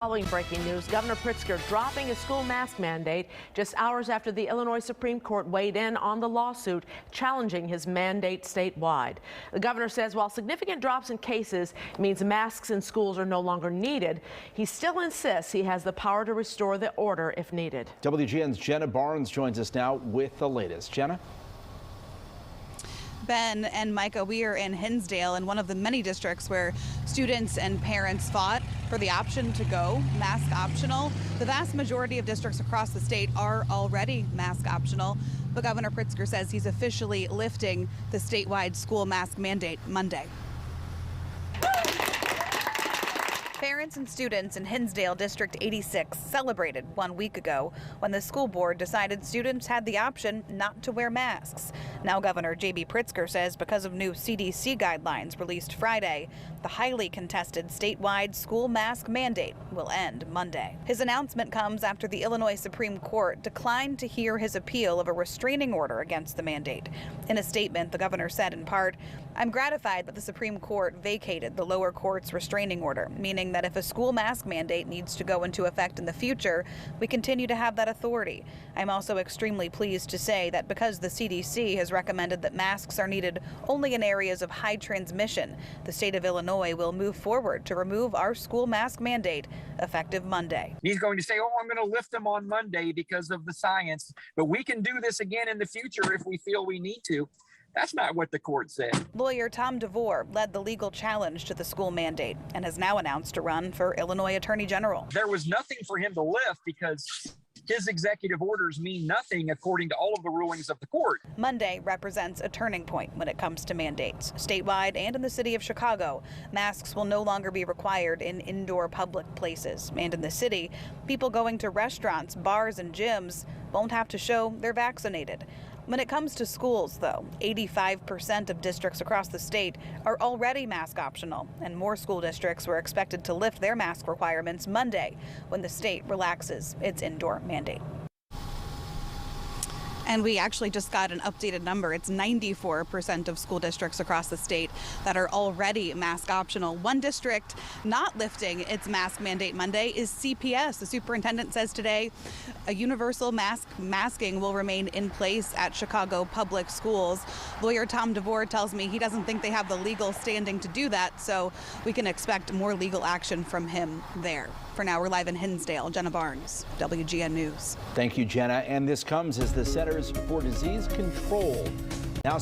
Following breaking news, Governor Pritzker dropping his school mask mandate just hours after the Illinois Supreme Court weighed in on the lawsuit challenging his mandate statewide. The governor says while significant drops in cases means masks in schools are no longer needed, he still insists he has the power to restore the order if needed. WGN's Jenna Barnes joins us now with the latest. Jenna? Ben and Micah, we are in Hinsdale, in one of the many districts where students and parents fought for the option to go mask optional. The vast majority of districts across the state are already mask optional, but Governor Pritzker says he's officially lifting the statewide school mask mandate Monday. Parents and students in Hinsdale District 86 celebrated 1 week ago when the school board decided students had the option not to wear masks. Now Governor J.B. Pritzker says because of new CDC guidelines released Friday, the highly contested statewide school mask mandate will end Monday. His announcement comes after the Illinois Supreme Court declined to hear his appeal of a restraining order against the mandate. In a statement, the governor said in part, "I'm gratified that the Supreme Court vacated the lower court's restraining order, meaning that if a school mask mandate needs to go into effect in the future, we continue to have that authority. I'm also extremely pleased to say that because the CDC has recommended that masks are needed only in areas of high transmission, the state of Illinois will move forward to remove our school mask mandate effective Monday." He's going to say, "Oh, I'm going to lift them on Monday because of the science, but we can do this again in the future if we feel we need to." That's not what the court said. Lawyer Tom DeVore led the legal challenge to the school mandate and has now announced to run for Illinois Attorney General. There was nothing for him to lift because his executive orders mean nothing according to all of the rulings of the court. Monday represents a turning point when it comes to mandates. Statewide and in the city of Chicago, masks will no longer be required in indoor public places. And in the city, people going to restaurants, bars, and gyms won't have to show they're vaccinated. When it comes to schools, though, 85% of districts across the state are already mask optional, and more school districts were expected to lift their mask requirements Monday when the state relaxes its indoor mandate. And we actually just got an updated number. It's 94% of school districts across the state that are already mask optional. One district not lifting its mask mandate Monday is CPS. The superintendent says today a universal masking will remain in place at Chicago public schools. Lawyer Tom DeVore tells me he doesn't think they have the legal standing to do that, so we can expect more legal action from him there. For now, we're live in Hinsdale. Jenna Barnes, WGN News. Thank you, Jenna. And this comes as the Centers for Disease Control now